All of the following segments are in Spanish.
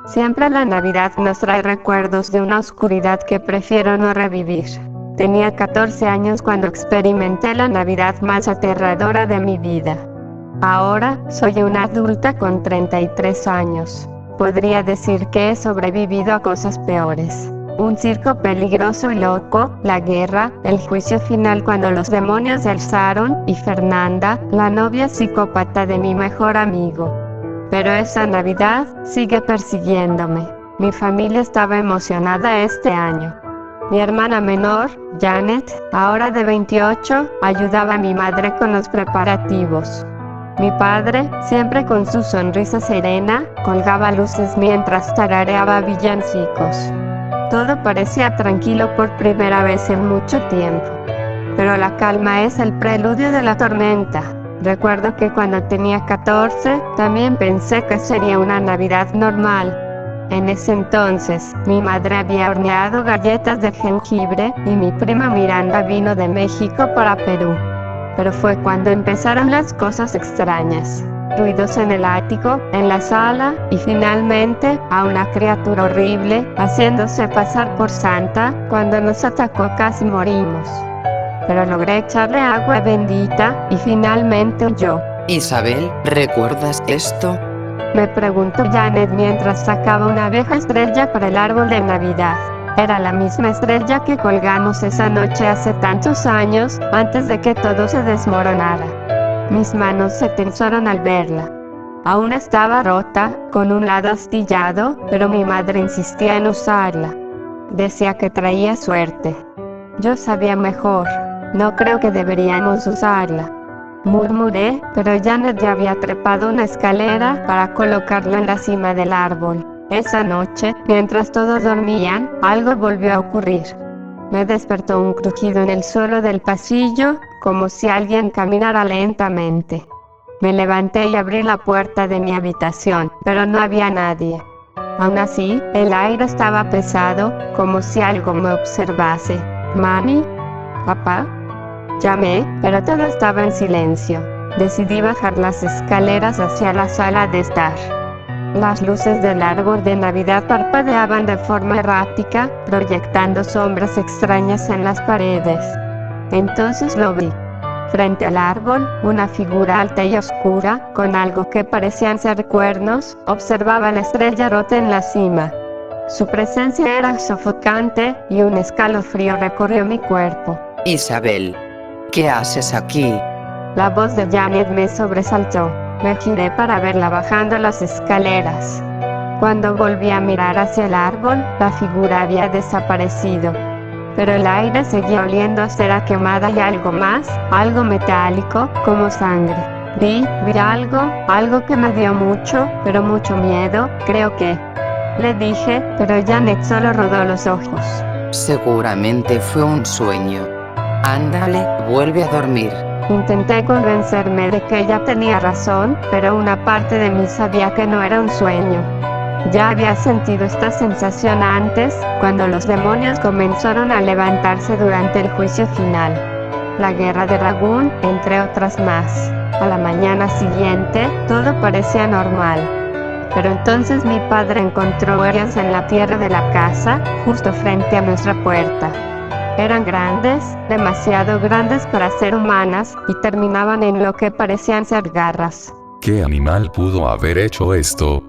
Siempre la Navidad nos trae recuerdos de una oscuridad que prefiero no revivir. Tenía 14 años cuando experimenté la Navidad más aterradora de mi vida. Ahora soy una adulta con 33 años. Podría decir que he sobrevivido a cosas peores. Un circo peligroso y loco, la guerra, el juicio final cuando los demonios se alzaron y Fernanda, la novia psicópata de mi mejor amigo. Pero esa Navidad sigue persiguiéndome. Mi familia estaba emocionada este año. Mi hermana menor, Janet, ahora de 28, ayudaba a mi madre con los preparativos. Mi padre, siempre con su sonrisa serena, colgaba luces mientras tarareaba villancicos. Todo parecía tranquilo por primera vez en mucho tiempo. Pero la calma es el preludio de la tormenta. Recuerdo que cuando tenía 14, también pensé que sería una Navidad normal. En ese entonces, mi madre había horneado galletas de jengibre y mi prima Miranda vino de México para Perú. Pero fue cuando empezaron las cosas extrañas. Ruidos en el ático, en la sala y finalmente a una criatura horrible haciéndose pasar por Santa. Cuando nos atacó casi morimos. Pero logré echarle agua bendita y finalmente huyó. Isabel, ¿recuerdas esto? Me preguntó Janet mientras sacaba una vieja estrella para el árbol de Navidad. Era la misma estrella que colgamos esa noche hace tantos años, antes de que todo se desmoronara. Mis manos se tensaron al verla. Aún estaba rota, con un lado astillado, pero mi madre insistía en usarla. Decía que traía suerte. Yo sabía mejor. No creo que deberíamos usarla. Murmuré, pero Janet ya había trepado una escalera para colocarla en la cima del árbol. Esa noche, mientras todos dormían, algo volvió a ocurrir. Me despertó un crujido en el suelo del pasillo, como si alguien caminara lentamente. Me levanté y abrí la puerta de mi habitación, pero no había nadie. Aún así, el aire estaba pesado, como si algo me observase. ¿Mami? ¿Papá? Llamé, pero todo estaba en silencio. Decidí bajar las escaleras hacia la sala de estar. Las luces del árbol de Navidad parpadeaban de forma errática, proyectando sombras extrañas en las paredes. Entonces lo vi. Frente al árbol, una figura alta y oscura, con algo que parecían ser cuernos, observaba la estrella rota en la cima. Su presencia era sofocante y un escalofrío recorrió mi cuerpo. Isabel, ¿qué haces aquí? La voz de Janet me sobresaltó. Me giré para verla bajando las escaleras. Cuando volví a mirar hacia el árbol, la figura había desaparecido. Pero el aire seguía oliendo a cera quemada y algo más, algo metálico, como sangre. Vi algo que me dio mucho, pero mucho miedo, creo que. Le dije, pero Janet solo rodó los ojos. Seguramente fue un sueño. Ándale, vuelve a dormir. Intenté convencerme de que ella tenía razón, pero una parte de mí sabía que no era un sueño. Ya había sentido esta sensación antes, cuando los demonios comenzaron a levantarse durante el juicio final. La guerra de Ragún, entre otras más. A la mañana siguiente, todo parecía normal. Pero entonces mi padre encontró huellas en la tierra de la casa, justo frente a nuestra puerta. Eran grandes, demasiado grandes para ser humanas, y terminaban en lo que parecían ser garras. ¿Qué animal pudo haber hecho esto?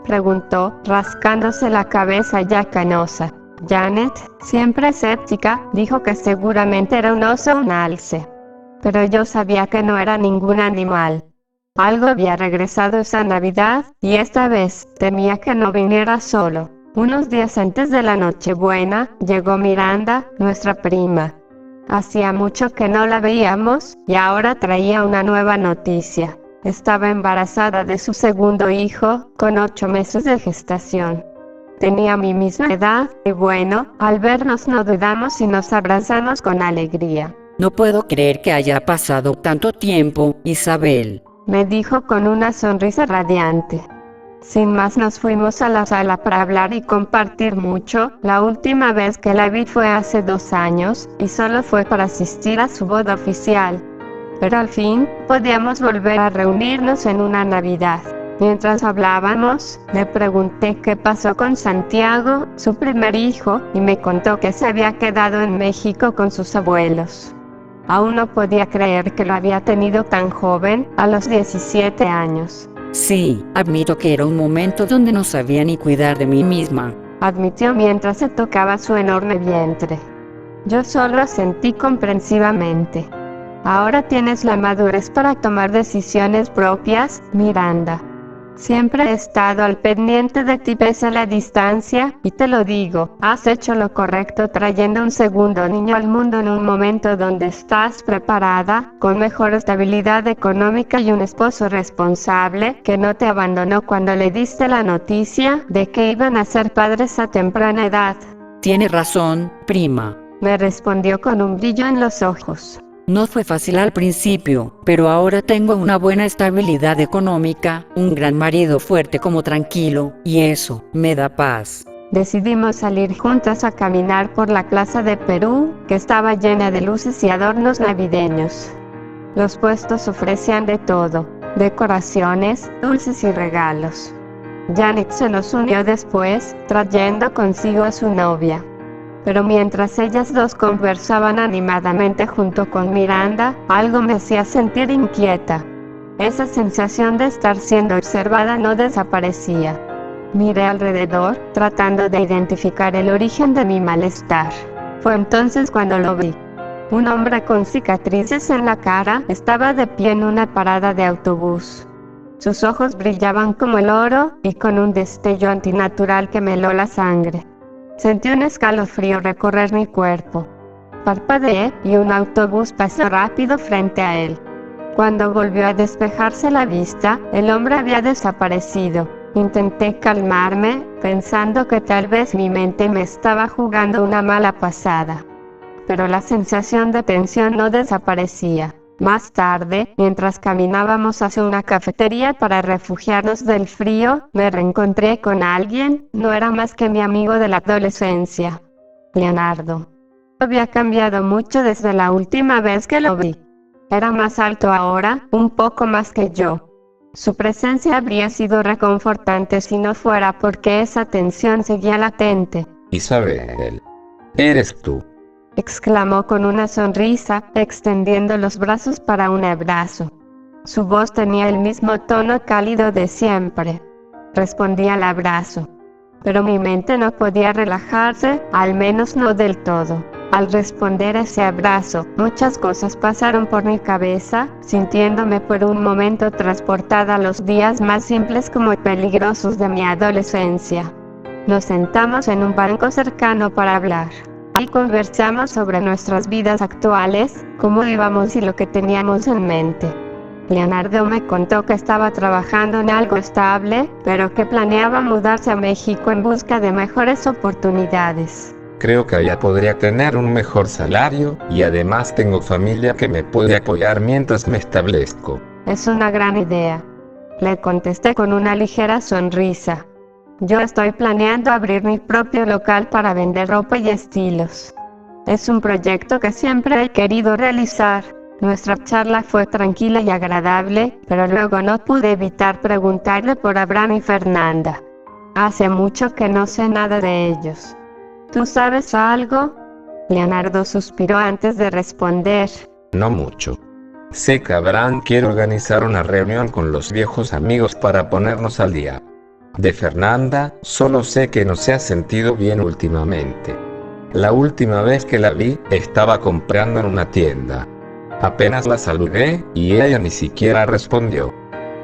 Preguntó, rascándose la cabeza ya canosa. Janet, siempre escéptica, dijo que seguramente era un oso o un alce. Pero yo sabía que no era ningún animal. Algo había regresado esa Navidad, y esta vez temía que no viniera solo. Unos días antes de la Nochebuena, llegó Miranda, nuestra prima. Hacía mucho que no la veíamos, y ahora traía una nueva noticia. Estaba embarazada de su segundo hijo, con 8 meses de gestación. Tenía mi misma edad, y bueno, al vernos no dudamos y nos abrazamos con alegría. No puedo creer que haya pasado tanto tiempo, Isabel. me dijo con una sonrisa radiante. Sin más nos fuimos a la sala para hablar y compartir mucho. La última vez que la vi fue hace 2 años, y solo fue para asistir a su boda oficial. Pero al fin, podíamos volver a reunirnos en una Navidad. Mientras hablábamos, le pregunté qué pasó con Santiago, su primer hijo, y me contó que se había quedado en México con sus abuelos. Aún no podía creer que lo había tenido tan joven, a los 17 años. Sí, admito que era un momento donde no sabía ni cuidar de mí misma, admitió mientras se tocaba su enorme vientre. Yo solo asentí comprensivamente. Ahora tienes la madurez para tomar decisiones propias, Miranda. Siempre he estado al pendiente de ti pese a la distancia, y te lo digo, has hecho lo correcto trayendo un segundo niño al mundo en un momento donde estás preparada, con mejor estabilidad económica y un esposo responsable, que no te abandonó cuando le diste la noticia de que iban a ser padres a temprana edad. Tienes razón, prima. Me respondió con un brillo en los ojos. No fue fácil al principio, pero ahora tengo una buena estabilidad económica, un gran marido fuerte como tranquilo, y eso me da paz. Decidimos salir juntas a caminar por la Plaza de Perú, que estaba llena de luces y adornos navideños. Los puestos ofrecían de todo, decoraciones, dulces y regalos. Janet se nos unió después, trayendo consigo a su novia. Pero mientras ellas dos conversaban animadamente junto con Miranda, algo me hacía sentir inquieta. Esa sensación de estar siendo observada no desaparecía. Miré alrededor, tratando de identificar el origen de mi malestar. Fue entonces cuando lo vi. Un hombre con cicatrices en la cara estaba de pie en una parada de autobús. Sus ojos brillaban como el oro, y con un destello antinatural que me heló la sangre. Sentí un escalofrío recorrer mi cuerpo. Parpadeé, y un autobús pasó rápido frente a él. Cuando volvió a despejarse la vista, el hombre había desaparecido. Intenté calmarme, pensando que tal vez mi mente me estaba jugando una mala pasada. Pero la sensación de tensión no desaparecía. Más tarde, mientras caminábamos hacia una cafetería para refugiarnos del frío, me reencontré con alguien. No era más que mi amigo de la adolescencia, Leonardo. Había cambiado mucho desde la última vez que lo vi. Era más alto ahora, un poco más que yo. Su presencia habría sido reconfortante si no fuera porque esa tensión seguía latente. Isabel, eres tú, exclamó con una sonrisa, extendiendo los brazos para un abrazo. Su voz tenía el mismo tono cálido de siempre. Respondí al abrazo. Pero mi mente no podía relajarse, al menos no del todo. Al responder ese abrazo, muchas cosas pasaron por mi cabeza, sintiéndome por un momento transportada a los días más simples como peligrosos de mi adolescencia. Nos sentamos en un banco cercano para hablar. Y conversamos sobre nuestras vidas actuales, cómo íbamos y lo que teníamos en mente. Leonardo me contó que estaba trabajando en algo estable, pero que planeaba mudarse a México en busca de mejores oportunidades. Creo que allá podría tener un mejor salario, y además tengo familia que me puede apoyar mientras me establezco. Es una gran idea, le contesté con una ligera sonrisa. Yo estoy planeando abrir mi propio local para vender ropa y estilos. Es un proyecto que siempre he querido realizar. Nuestra charla fue tranquila y agradable, pero luego no pude evitar preguntarle por Abraham y Fernanda. Hace mucho que no sé nada de ellos. ¿Tú sabes algo? Leonardo suspiró antes de responder. No mucho. Sé que Abraham quiere organizar una reunión con los viejos amigos para ponernos al día. De Fernanda, solo sé que no se ha sentido bien últimamente. La última vez que la vi, estaba comprando en una tienda. Apenas la saludé, y ella ni siquiera respondió.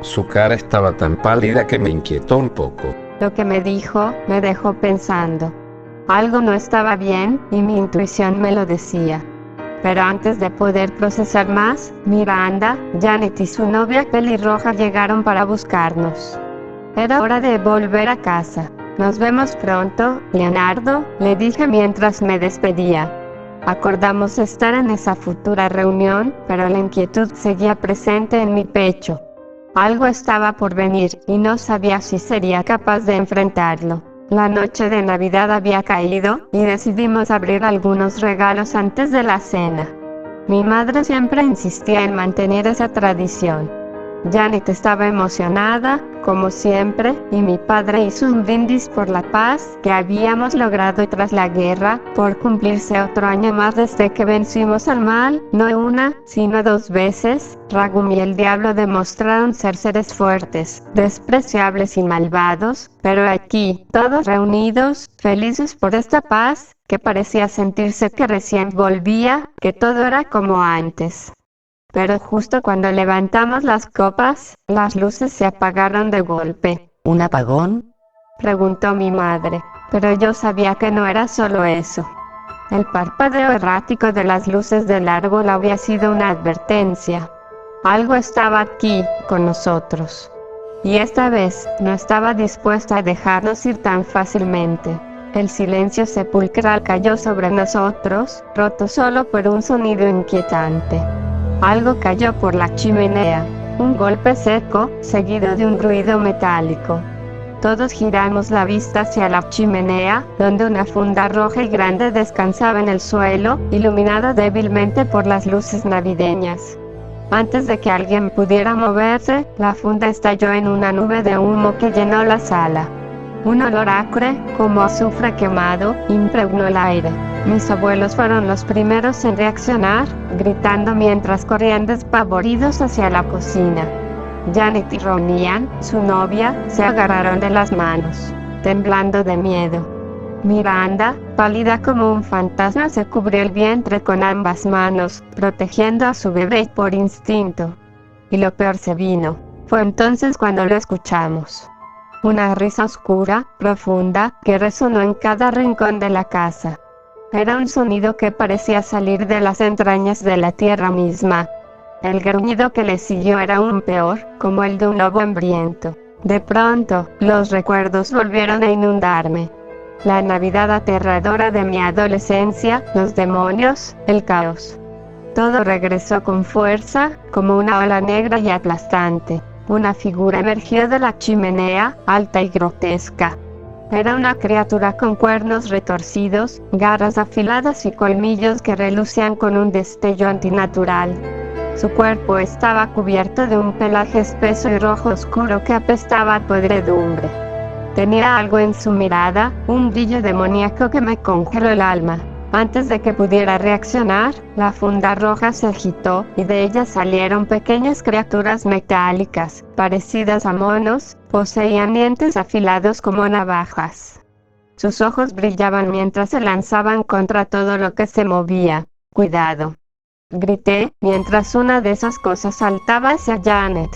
Su cara estaba tan pálida que me inquietó un poco. Lo que me dijo, me dejó pensando. Algo no estaba bien, y mi intuición me lo decía. Pero antes de poder procesar más, Miranda, Janet y su novia pelirroja llegaron para buscarnos. Era hora de volver a casa. Nos vemos pronto, Leonardo, le dije mientras me despedía. Acordamos estar en esa futura reunión, pero la inquietud seguía presente en mi pecho. Algo estaba por venir y no sabía si sería capaz de enfrentarlo. La noche de Navidad había caído y decidimos abrir algunos regalos antes de la cena. Mi madre siempre insistía en mantener esa tradición. Janet estaba emocionada, como siempre, y mi padre hizo un brindis por la paz que habíamos logrado tras la guerra, por cumplirse otro año más desde que vencimos al mal, no una, sino 2 veces. Ragum y el diablo demostraron ser seres fuertes, despreciables y malvados, pero aquí, todos reunidos, felices por esta paz, que parecía sentirse que recién volvía, que todo era como antes. Pero justo cuando levantamos las copas, las luces se apagaron de golpe. ¿Un apagón? Preguntó mi madre, pero yo sabía que no era solo eso. El parpadeo errático de las luces del árbol había sido una advertencia. Algo estaba aquí, con nosotros. Y esta vez, no estaba dispuesta a dejarnos ir tan fácilmente. El silencio sepulcral cayó sobre nosotros, roto solo por un sonido inquietante. Algo cayó por la chimenea, un golpe seco, seguido de un ruido metálico. Todos giramos la vista hacia la chimenea, donde una funda roja y grande descansaba en el suelo, iluminada débilmente por las luces navideñas. Antes de que alguien pudiera moverse, la funda estalló en una nube de humo que llenó la sala. Un olor acre, como azufre quemado, impregnó el aire. Mis abuelos fueron los primeros en reaccionar, gritando mientras corrían despavoridos hacia la cocina. Janet y Ronian, su novia, se agarraron de las manos, temblando de miedo. Miranda, pálida como un fantasma, se cubrió el vientre con ambas manos, protegiendo a su bebé por instinto. Y lo peor se vino. Fue entonces cuando lo escuchamos. Una risa oscura, profunda, que resonó en cada rincón de la casa. Era un sonido que parecía salir de las entrañas de la tierra misma. El gruñido que le siguió era aún peor, como el de un lobo hambriento. De pronto, los recuerdos volvieron a inundarme. La Navidad aterradora de mi adolescencia, los demonios, el caos. Todo regresó con fuerza, como una ola negra y aplastante. Una figura emergió de la chimenea, alta y grotesca. Era una criatura con cuernos retorcidos, garras afiladas y colmillos que relucían con un destello antinatural. Su cuerpo estaba cubierto de un pelaje espeso y rojo oscuro que apestaba a podredumbre. Tenía algo en su mirada, un brillo demoníaco que me congeló el alma. Antes de que pudiera reaccionar, la funda roja se agitó y de ella salieron pequeñas criaturas metálicas, parecidas a monos, poseían dientes afilados como navajas. Sus ojos brillaban mientras se lanzaban contra todo lo que se movía. ¡Cuidado!, grité, mientras una de esas cosas saltaba hacia Janet.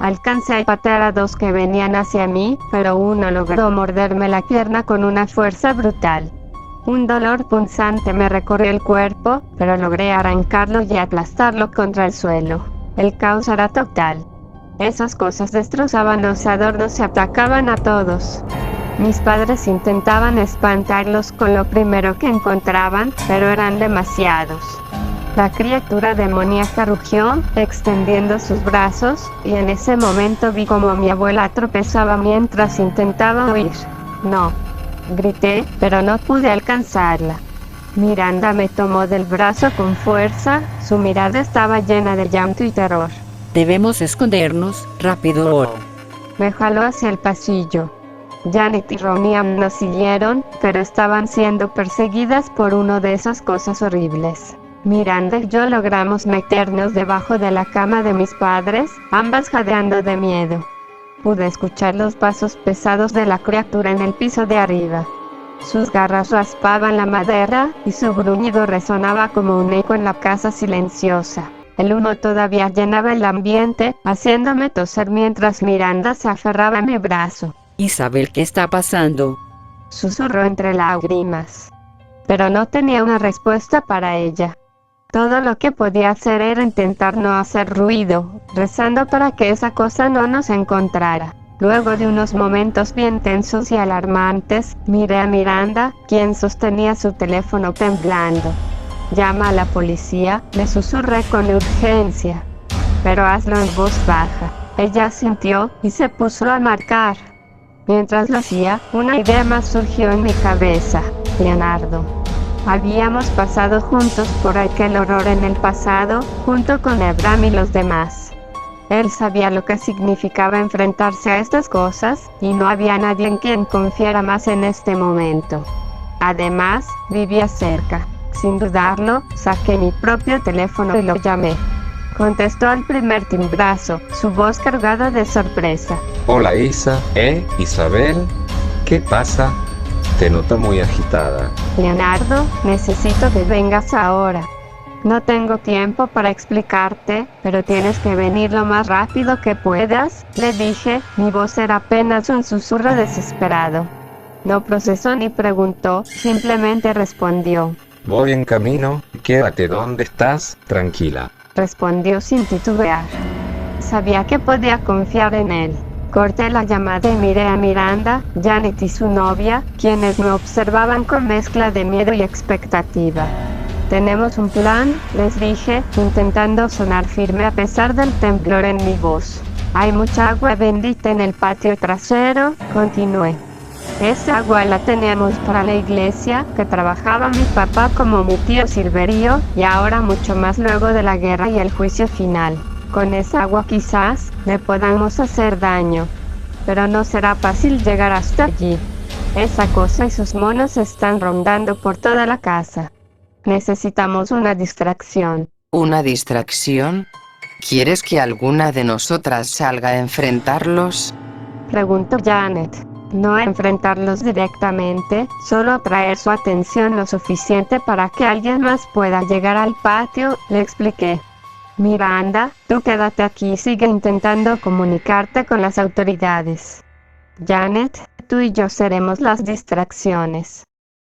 Alcancé a patear a 2 que venían hacia mí, pero uno logró morderme la pierna con una fuerza brutal. Un dolor punzante me recorrió el cuerpo, pero logré arrancarlo y aplastarlo contra el suelo. El caos era total. Esas cosas destrozaban los adornos y atacaban a todos. Mis padres intentaban espantarlos con lo primero que encontraban, pero eran demasiados. La criatura demoníaca rugió, extendiendo sus brazos, y en ese momento vi como mi abuela tropezaba mientras intentaba huir. No. Grité, pero no pude alcanzarla. Miranda me tomó del brazo con fuerza, su mirada estaba llena de llanto y terror. Debemos escondernos, rápido. Me jaló hacia el pasillo. Janet y Ronian nos siguieron, pero estaban siendo perseguidas por una de esas cosas horribles. Miranda y yo logramos meternos debajo de la cama de mis padres, ambas jadeando de miedo. Pude escuchar los pasos pesados de la criatura en el piso de arriba. Sus garras raspaban la madera, y su gruñido resonaba como un eco en la casa silenciosa. El humo todavía llenaba el ambiente, haciéndome toser mientras Miranda se aferraba a mi brazo. Isabel, ¿qué está pasando?, susurró entre lágrimas. Pero no tenía una respuesta para ella. Todo lo que podía hacer era intentar no hacer ruido, rezando para que esa cosa no nos encontrara. Luego de unos momentos bien tensos y alarmantes, miré a Miranda, quien sostenía su teléfono temblando. «Llama a la policía», le susurré con urgencia. «Pero hazlo en voz baja». Ella asintió y se puso a marcar. Mientras lo hacía, una idea más surgió en mi cabeza. Leonardo. Habíamos pasado juntos por aquel horror en el pasado, junto con Abraham y los demás. Él sabía lo que significaba enfrentarse a estas cosas, y no había nadie en quien confiara más en este momento. Además, vivía cerca. Sin dudarlo, saqué mi propio teléfono y lo llamé. Contestó al primer timbrazo, su voz cargada de sorpresa. Hola Isa, Isabel, ¿qué pasa? Te noto muy agitada. Leonardo, necesito que vengas ahora. No tengo tiempo para explicarte, pero tienes que venir lo más rápido que puedas, le dije, mi voz era apenas un susurro desesperado. No procesó ni preguntó, simplemente respondió. Voy en camino, quédate donde estás, tranquila. Respondió sin titubear. Sabía que podía confiar en él. Corté la llamada y miré a Miranda, Janet y su novia, quienes me observaban con mezcla de miedo y expectativa. Tenemos un plan, les dije, intentando sonar firme a pesar del temblor en mi voz. Hay mucha agua bendita en el patio trasero, continué. Esa agua la teníamos para la iglesia, que trabajaba mi papá como mi tío Silverio, y ahora mucho más luego de la guerra y el juicio final. Con esa agua quizás le podamos hacer daño, pero no será fácil llegar hasta allí. Esa cosa y sus monos están rondando por toda la casa. Necesitamos una distracción. ¿Una distracción? ¿Quieres que alguna de nosotras salga a enfrentarlos? Preguntó Janet. No a enfrentarlos directamente, solo atraer su atención lo suficiente para que alguien más pueda llegar al patio, le expliqué. Miranda, tú quédate aquí y sigue intentando comunicarte con las autoridades. Janet, tú y yo seremos las distracciones.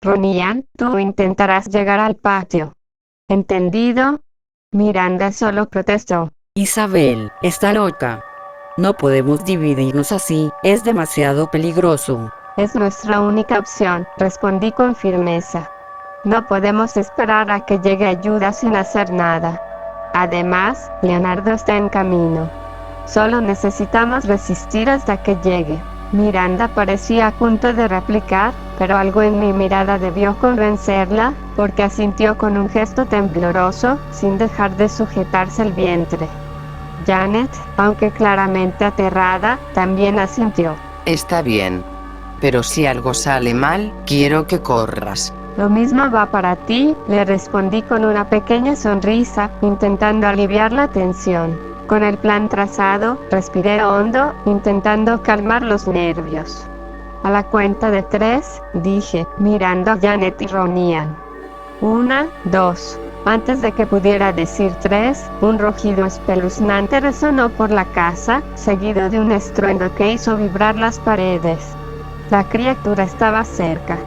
Ronian, tú intentarás llegar al patio. ¿Entendido? Miranda solo protestó. Isabel, está loca. No podemos dividirnos así, es demasiado peligroso. Es nuestra única opción, respondí con firmeza. No podemos esperar a que llegue ayuda sin hacer nada. Además, Leonardo está en camino. Solo necesitamos resistir hasta que llegue. Miranda parecía a punto de replicar, pero algo en mi mirada debió convencerla, porque asintió con un gesto tembloroso, sin dejar de sujetarse el vientre. Janet, aunque claramente aterrada, también asintió. Está bien. Pero si algo sale mal, quiero que corras. Lo mismo va para ti, le respondí con una pequeña sonrisa, intentando aliviar la tensión. Con el plan trazado, respiré hondo, intentando calmar los nervios. A la cuenta de 3, dije, mirando a Janet y Ronian. 1, 2. Antes de que pudiera decir 3, un rugido espeluznante resonó por la casa, seguido de un estruendo que hizo vibrar las paredes. La criatura estaba cerca.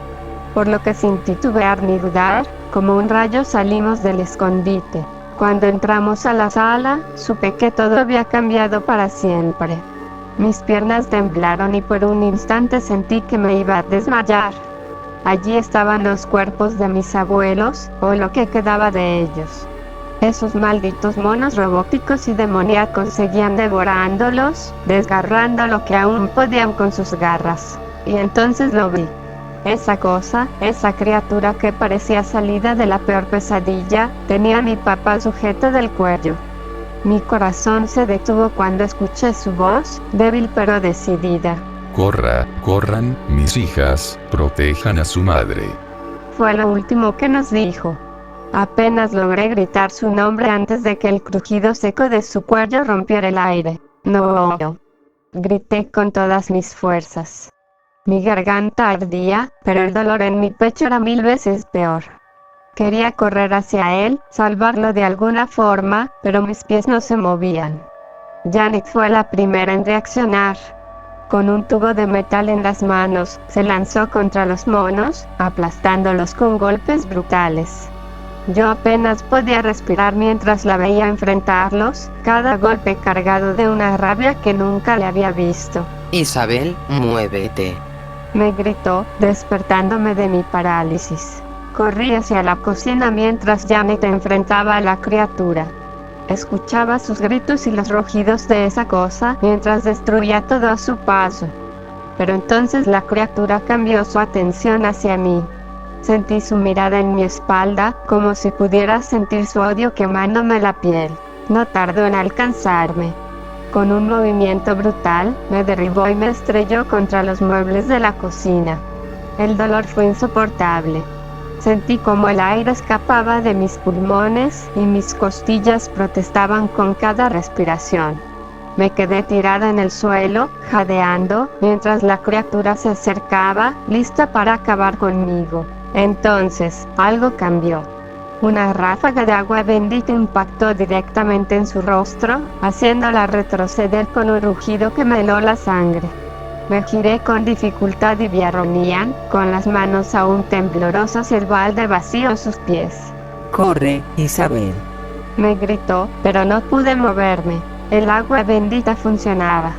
Por lo que sin titubear ni dudar, como un rayo salimos del escondite. Cuando entramos a la sala, supe que todo había cambiado para siempre. Mis piernas temblaron y por un instante sentí que me iba a desmayar. Allí estaban los cuerpos de mis abuelos, o lo que quedaba de ellos. Esos malditos monos robóticos y demoníacos seguían devorándolos, desgarrando lo que aún podían con sus garras. Y entonces lo vi. Esa cosa, esa criatura que parecía salida de la peor pesadilla, tenía a mi papá sujeto del cuello. Mi corazón se detuvo cuando escuché su voz, débil pero decidida. Corran, mis hijas, protejan a su madre. Fue lo último que nos dijo. Apenas logré gritar su nombre antes de que el crujido seco de su cuello rompiera el aire. No. Grité con todas mis fuerzas. Mi garganta ardía, pero el dolor en mi pecho era 1000 veces peor. Quería correr hacia él, salvarlo de alguna forma, pero mis pies no se movían. Janet fue la primera en reaccionar. Con un tubo de metal en las manos, se lanzó contra los monos, aplastándolos con golpes brutales. Yo apenas podía respirar mientras la veía enfrentarlos, cada golpe cargado de una rabia que nunca le había visto. Isabel, muévete. Me gritó, despertándome de mi parálisis. Corrí hacia la cocina mientras Janet enfrentaba a la criatura. Escuchaba sus gritos y los rugidos de esa cosa mientras destruía todo a su paso. Pero entonces la criatura cambió su atención hacia mí. Sentí su mirada en mi espalda, como si pudiera sentir su odio quemándome la piel. No tardó en alcanzarme. Con un movimiento brutal, me derribó y me estrelló contra los muebles de la cocina. El dolor fue insoportable. Sentí como el aire escapaba de mis pulmones y mis costillas protestaban con cada respiración. Me quedé tirada en el suelo, jadeando, mientras la criatura se acercaba, lista para acabar conmigo. Entonces, algo cambió. Una ráfaga de agua bendita impactó directamente en su rostro, haciéndola retroceder con un rugido que me heló la sangre. Me giré con dificultad y vi a Ronian, con las manos aún temblorosas y el balde vacío a sus pies. Corre, Isabel. Me gritó, pero no pude moverme. El agua bendita funcionaba.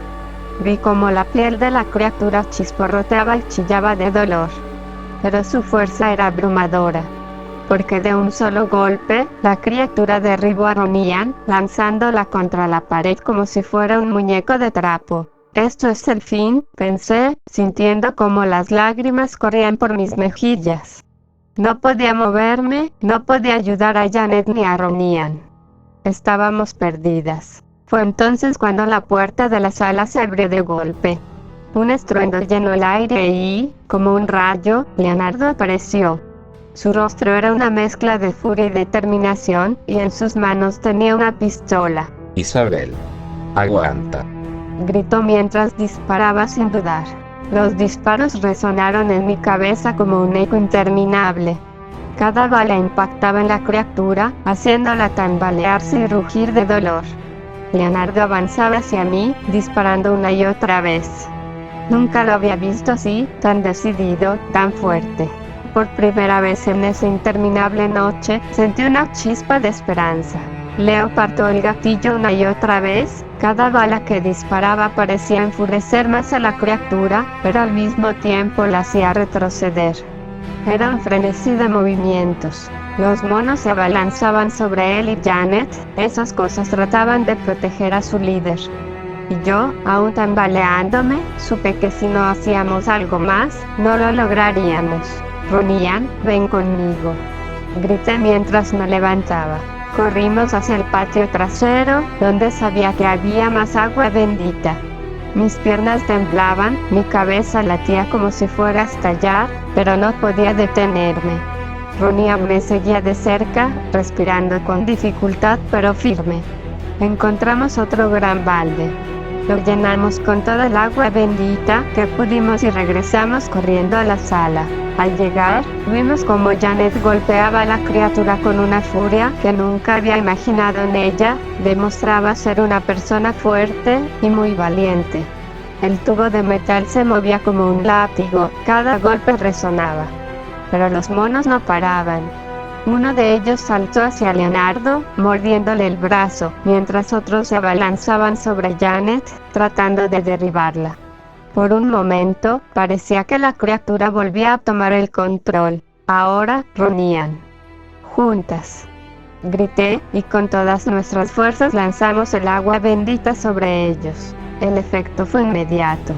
Vi como la piel de la criatura chisporroteaba y chillaba de dolor. Pero su fuerza era abrumadora. Porque de un solo golpe, la criatura derribó a Ronian, lanzándola contra la pared como si fuera un muñeco de trapo. Esto es el fin, pensé, sintiendo como las lágrimas corrían por mis mejillas. No podía moverme, no podía ayudar a Janet ni a Ronian. Estábamos perdidas. Fue entonces cuando la puerta de la sala se abrió de golpe. Un estruendo llenó el aire y, como un rayo, Leonardo apareció. Su rostro era una mezcla de furia y determinación, y en sus manos tenía una pistola. Isabel, aguanta. Gritó mientras disparaba sin dudar. Los disparos resonaron en mi cabeza como un eco interminable. Cada bala impactaba en la criatura, haciéndola tambalearse y rugir de dolor. Leonardo avanzaba hacia mí, disparando una y otra vez. Nunca lo había visto así, tan decidido, tan fuerte. Por primera vez en esa interminable noche, sentí una chispa de esperanza. Leo apartó el gatillo una y otra vez. Cada bala que disparaba parecía enfurecer más a la criatura, pero al mismo tiempo la hacía retroceder. Era un frenesí de movimientos. Los monos se abalanzaban sobre él y Janet. Esas cosas trataban de proteger a su líder. Y yo, aún tambaleándome, supe que si no hacíamos algo más, no lo lograríamos. Ronian, ven conmigo. Grité mientras me levantaba. Corrimos hacia el patio trasero, donde sabía que había más agua bendita. Mis piernas temblaban, mi cabeza latía como si fuera a estallar, pero no podía detenerme. Ronian me seguía de cerca, respirando con dificultad pero firme. Encontramos otro gran balde. Lo llenamos con toda el agua bendita que pudimos y regresamos corriendo a la sala. Al llegar, vimos como Janet golpeaba a la criatura con una furia que nunca había imaginado en ella. Demostraba ser una persona fuerte y muy valiente. El tubo de metal se movía como un látigo, cada golpe resonaba. Pero los monos no paraban. Uno de ellos saltó hacia Leonardo, mordiéndole el brazo, mientras otros se abalanzaban sobre Janet, tratando de derribarla. Por un momento, parecía que la criatura volvía a tomar el control. Ahora, Ronian. Juntas. Grité, y con todas nuestras fuerzas lanzamos el agua bendita sobre ellos. El efecto fue inmediato.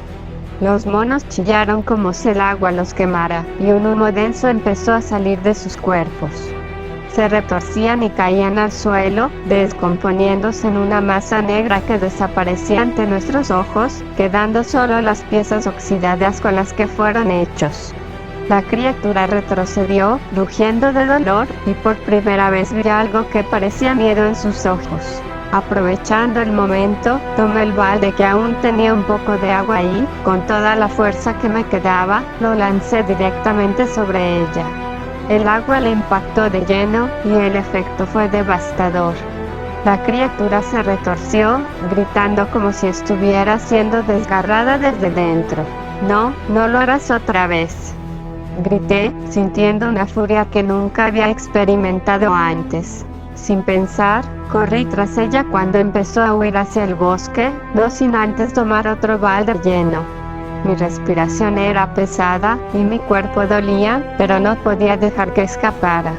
Los monos chillaron como si el agua los quemara, y un humo denso empezó a salir de sus cuerpos. Se retorcían y caían al suelo, descomponiéndose en una masa negra que desaparecía ante nuestros ojos, quedando solo las piezas oxidadas con las que fueron hechos. La criatura retrocedió, rugiendo de dolor, y por primera vez vi algo que parecía miedo en sus ojos. Aprovechando el momento, tomé el balde que aún tenía un poco de agua ahí, con toda la fuerza que me quedaba, lo lancé directamente sobre ella. El agua le impactó de lleno, y el efecto fue devastador. La criatura se retorció, gritando como si estuviera siendo desgarrada desde dentro. No, no lo harás otra vez. Grité, sintiendo una furia que nunca había experimentado antes. Sin pensar, corrí tras ella cuando empezó a huir hacia el bosque, no sin antes tomar otro balde lleno. Mi respiración era pesada y mi cuerpo dolía, pero no podía dejar que escapara.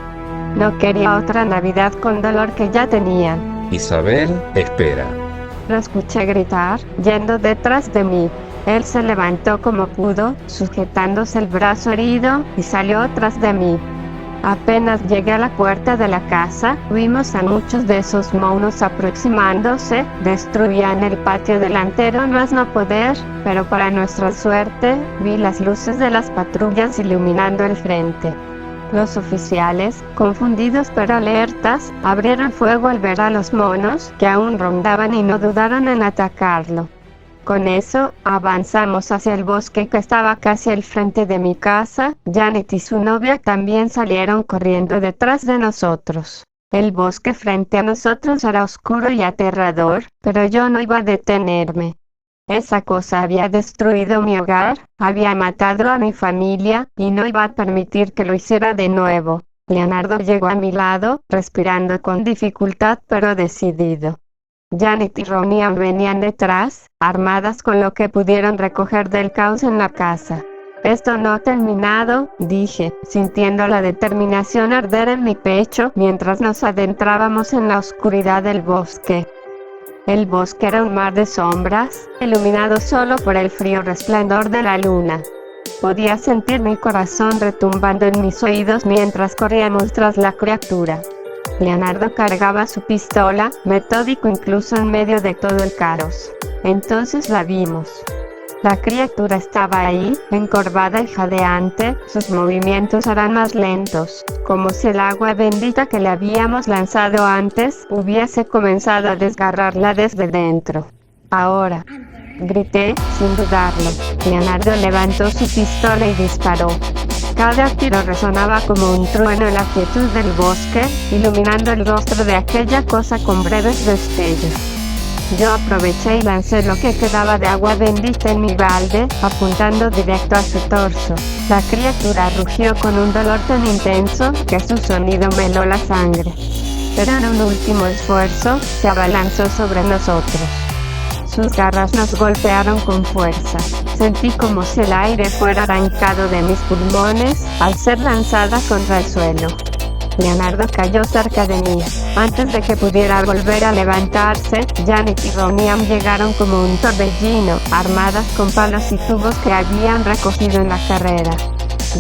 No quería otra Navidad con dolor que ya tenía. Isabel, espera. Lo escuché gritar, yendo detrás de mí. Él se levantó como pudo, sujetándose el brazo herido, y salió tras de mí. Apenas llegué a la puerta de la casa, vimos a muchos de esos monos aproximándose, destruían el patio delantero más no poder, pero para nuestra suerte, vi las luces de las patrullas iluminando el frente. Los oficiales, confundidos pero alertas, abrieron fuego al ver a los monos, que aún rondaban y no dudaron en atacarlo. Con eso, avanzamos hacia el bosque que estaba casi al frente de mi casa. Janet y su novia también salieron corriendo detrás de nosotros. El bosque frente a nosotros era oscuro y aterrador, pero yo no iba a detenerme. Esa cosa había destruido mi hogar, había matado a mi familia, y no iba a permitir que lo hiciera de nuevo. Leonardo llegó a mi lado, respirando con dificultad pero decidido. Janet y Ronian venían detrás, armadas con lo que pudieron recoger del caos en la casa. Esto no ha terminado, dije, sintiendo la determinación arder en mi pecho mientras nos adentrábamos en la oscuridad del bosque. El bosque era un mar de sombras, iluminado solo por el frío resplandor de la luna. Podía sentir mi corazón retumbando en mis oídos mientras corríamos tras la criatura. Leonardo cargaba su pistola, metódico incluso en medio de todo el caos. Entonces la vimos. La criatura estaba ahí, encorvada y jadeante, sus movimientos eran más lentos, como si el agua bendita que le habíamos lanzado antes hubiese comenzado a desgarrarla desde dentro. Ahora, grité, sin dudarlo. Leonardo levantó su pistola y disparó. Cada tiro resonaba como un trueno en la quietud del bosque, iluminando el rostro de aquella cosa con breves destellos. Yo aproveché y lancé lo que quedaba de agua bendita en mi balde, apuntando directo a su torso. La criatura rugió con un dolor tan intenso que su sonido me heló la sangre. Pero en un último esfuerzo, se abalanzó sobre nosotros. Sus garras nos golpearon con fuerza. Sentí como si el aire fuera arrancado de mis pulmones al ser lanzada contra el suelo. Leonardo cayó cerca de mí. Antes de que pudiera volver a levantarse, Janet y Ronian llegaron como un torbellino, armadas con palos y tubos que habían recogido en la carrera.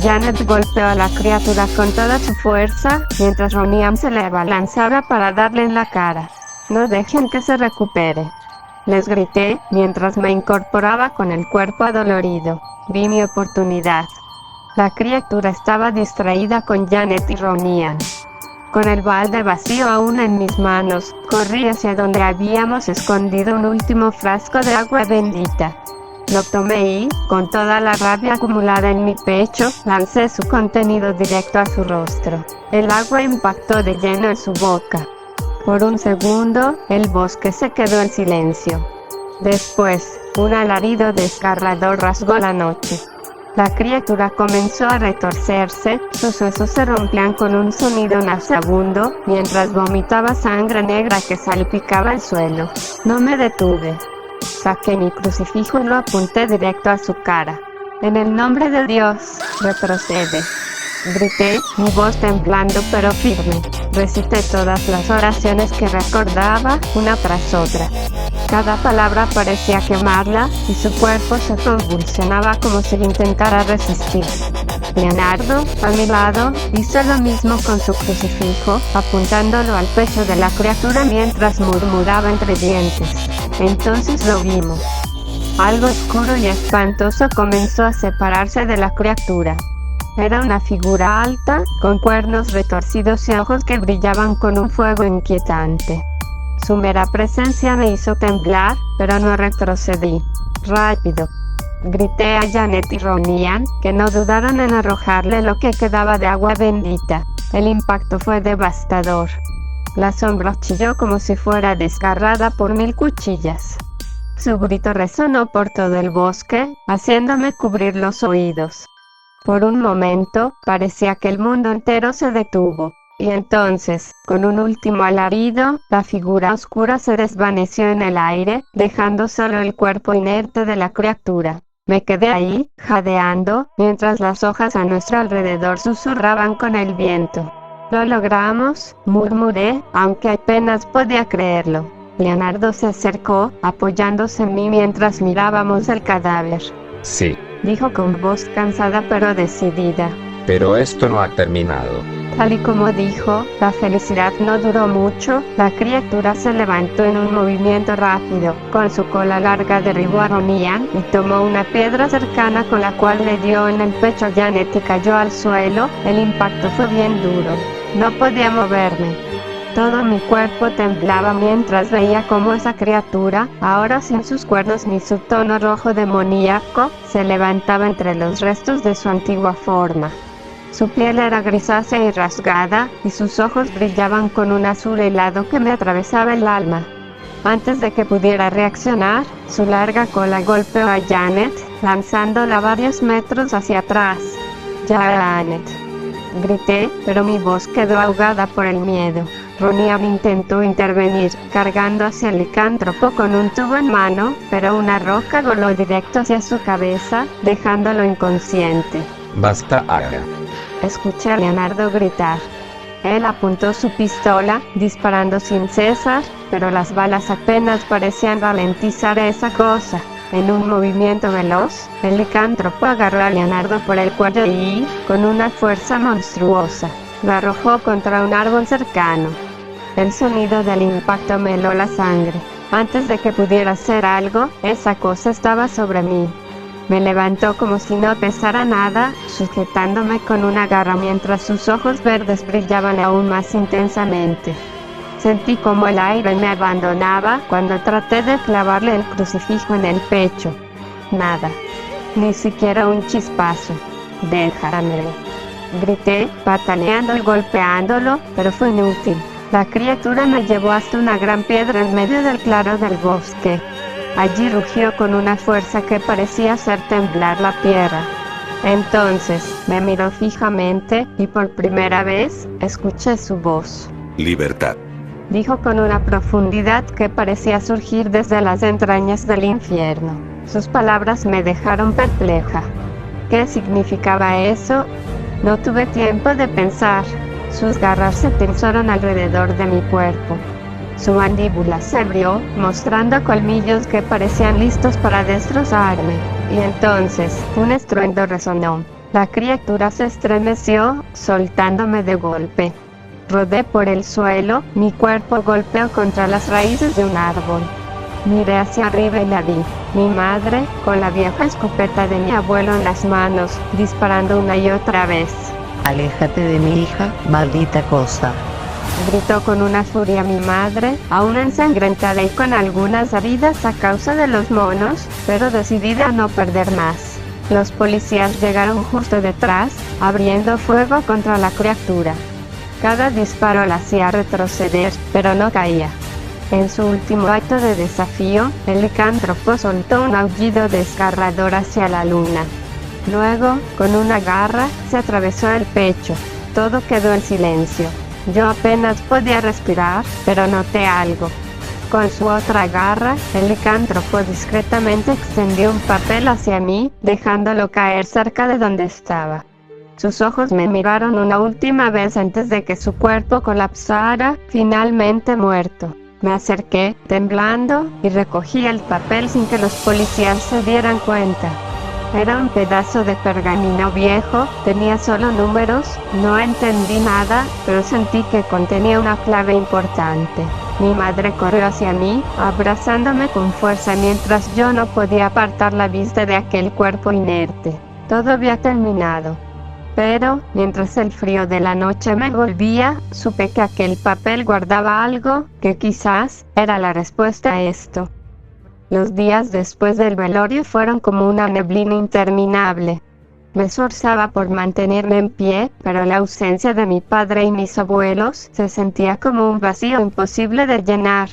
Janet golpeó a la criatura con toda su fuerza, mientras Ronian se le abalanzaba para darle en la cara. «No dejen que se recupere», les grité, mientras me incorporaba con el cuerpo adolorido. Vi mi oportunidad. La criatura estaba distraída con Janet y Ronian. Con el balde vacío aún en mis manos, corrí hacia donde habíamos escondido un último frasco de agua bendita. Lo tomé y, con toda la rabia acumulada en mi pecho, lancé su contenido directo a su rostro. El agua impactó de lleno en su boca. Por un segundo, el bosque se quedó en silencio. Después, un alarido desgarrador rasgó la noche. La criatura comenzó a retorcerse, sus huesos se rompían con un sonido nauseabundo, mientras vomitaba sangre negra que salpicaba el suelo. No me detuve. Saqué mi crucifijo y lo apunté directo a su cara. «En el nombre de Dios, retrocede», grité, mi voz temblando pero firme. Recité todas las oraciones que recordaba, una tras otra. Cada palabra parecía quemarla, y su cuerpo se convulsionaba como si intentara resistir. Leonardo, a mi lado, hizo lo mismo con su crucifijo, apuntándolo al pecho de la criatura mientras murmuraba entre dientes. Entonces lo vimos. Algo oscuro y espantoso comenzó a separarse de la criatura. Era una figura alta, con cuernos retorcidos y ojos que brillaban con un fuego inquietante. Su mera presencia me hizo temblar, pero no retrocedí. «Rápido», grité a Janet y Ronian, que no dudaron en arrojarle lo que quedaba de agua bendita. El impacto fue devastador. La sombra chilló como si fuera desgarrada por 1000 cuchillas. Su grito resonó por todo el bosque, haciéndome cubrir los oídos. Por un momento, parecía que el mundo entero se detuvo. Y entonces, con un último alarido, la figura oscura se desvaneció en el aire, dejando solo el cuerpo inerte de la criatura. Me quedé ahí, jadeando, mientras las hojas a nuestro alrededor susurraban con el viento. Lo logramos, murmuré, aunque apenas podía creerlo. Leonardo se acercó, apoyándose en mí mientras mirábamos el cadáver. Sí, Dijo con voz cansada pero decidida. pero esto no ha terminado. Tal y como dijo, la felicidad no duró mucho, la criatura se levantó en un movimiento rápido, con su cola larga derribó a Ronian y tomó una piedra cercana con la cual le dio en el pecho a Janet y cayó al suelo. El impacto fue bien duro. No podía moverme. Todo mi cuerpo temblaba mientras veía cómo esa criatura, ahora sin sus cuernos ni su tono rojo demoníaco, se levantaba entre los restos de su antigua forma. Su piel era grisácea y rasgada, y sus ojos brillaban con un azul helado que me atravesaba el alma. Antes de que pudiera reaccionar, su larga cola golpeó a Janet, lanzándola varios metros hacia atrás. ¡Janet! Grité, pero mi voz quedó ahogada por el miedo. Ronian intentó intervenir, cargando hacia el licántropo con un tubo en mano, pero una roca voló directo hacia su cabeza, dejándolo inconsciente. Basta, Aga. Escuché a Leonardo gritar. Él apuntó su pistola, disparando sin cesar, pero las balas apenas parecían ralentizar esa cosa. En un movimiento veloz, el licántropo agarró a Leonardo por el cuello y, con una fuerza monstruosa, lo arrojó contra un árbol cercano. El sonido del impacto me heló la sangre. Antes de que pudiera hacer algo, esa cosa estaba sobre mí. Me levantó como si no pesara nada, sujetándome con una garra mientras sus ojos verdes brillaban aún más intensamente. Sentí como el aire me abandonaba cuando traté de clavarle el crucifijo en el pecho. Nada. Ni siquiera un chispazo. Déjame. Grité, pataleando y golpeándolo, pero fue inútil. La criatura me llevó hasta una gran piedra en medio del claro del bosque. Allí rugió con una fuerza que parecía hacer temblar la tierra. Entonces, me miró fijamente y por primera vez escuché su voz. Libertad. Dijo con una profundidad que parecía surgir desde las entrañas del infierno. Sus palabras me dejaron perpleja. ¿Qué significaba eso? No tuve tiempo de pensar. Sus garras se tensaron alrededor de mi cuerpo. Su mandíbula se abrió, mostrando colmillos que parecían listos para destrozarme. Y entonces, un estruendo resonó. La criatura se estremeció, soltándome de golpe. Rodé por el suelo, mi cuerpo golpeó contra las raíces de un árbol. Miré hacia arriba y la vi. Mi madre, con la vieja escopeta de mi abuelo en las manos, disparando una y otra vez. Aléjate de mi hija, maldita cosa. Gritó con una furia mi madre, aún ensangrentada y con algunas heridas a causa de los monos, pero decidida a no perder más. Los policías llegaron justo detrás, abriendo fuego contra la criatura. Cada disparo la hacía retroceder, pero no caía. En su último acto de desafío, el licántropo soltó un aullido desgarrador hacia la luna. Luego, con una garra, se atravesó el pecho. Todo quedó en silencio. Yo apenas podía respirar, pero noté algo. Con su otra garra, el licántropo discretamente extendió un papel hacia mí, dejándolo caer cerca de donde estaba. Sus ojos me miraron una última vez antes de que su cuerpo colapsara, finalmente muerto. Me acerqué, temblando, y recogí el papel sin que los policías se dieran cuenta. Era un pedazo de pergamino viejo, tenía solo números, no entendí nada, pero sentí que contenía una clave importante. Mi madre corrió hacia mí, abrazándome con fuerza mientras yo no podía apartar la vista de aquel cuerpo inerte. Todo había terminado. Pero, mientras el frío de la noche me envolvía, supe que aquel papel guardaba algo, que quizás era la respuesta a esto. Los días después del velorio fueron como una neblina interminable. Me esforzaba por mantenerme en pie, pero la ausencia de mi padre y mis abuelos se sentía como un vacío imposible de llenar.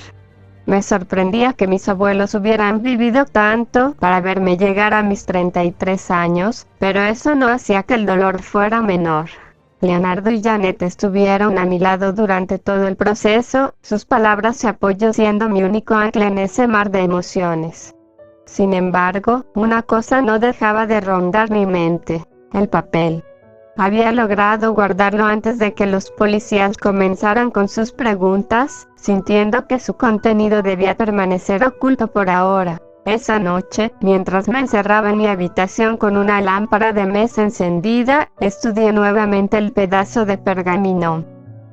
Me sorprendía que mis abuelos hubieran vivido tanto para verme llegar a mis 33 años, pero eso no hacía que el dolor fuera menor. Leonardo y Janet estuvieron a mi lado durante todo el proceso, sus palabras y apoyo siendo mi único ancla en ese mar de emociones. Sin embargo, una cosa no dejaba de rondar mi mente: el papel. Había logrado guardarlo antes de que los policías comenzaran con sus preguntas, sintiendo que su contenido debía permanecer oculto por ahora. Esa noche, mientras me encerraba en mi habitación con una lámpara de mesa encendida, estudié nuevamente el pedazo de pergamino.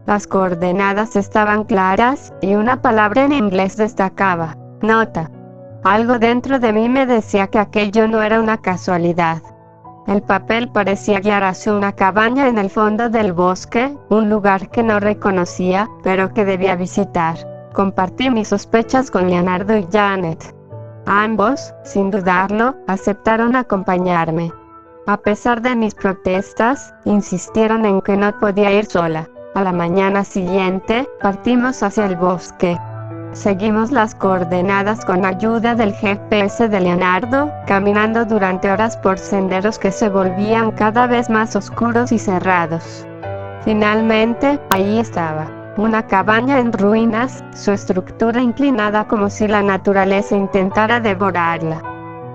Las coordenadas estaban claras, y una palabra en inglés destacaba: nota. Algo dentro de mí me decía que aquello no era una casualidad. El papel parecía guiar hacia una cabaña en el fondo del bosque, un lugar que no reconocía, pero que debía visitar. Compartí mis sospechas con Leonardo y Janet. Ambos, sin dudarlo, aceptaron acompañarme. A pesar de mis protestas, insistieron en que no podía ir sola. A la mañana siguiente, partimos hacia el bosque. Seguimos las coordenadas con ayuda del GPS de Leonardo, caminando durante horas por senderos que se volvían cada vez más oscuros y cerrados. Finalmente, ahí estaba. Una cabaña en ruinas, su estructura inclinada como si la naturaleza intentara devorarla.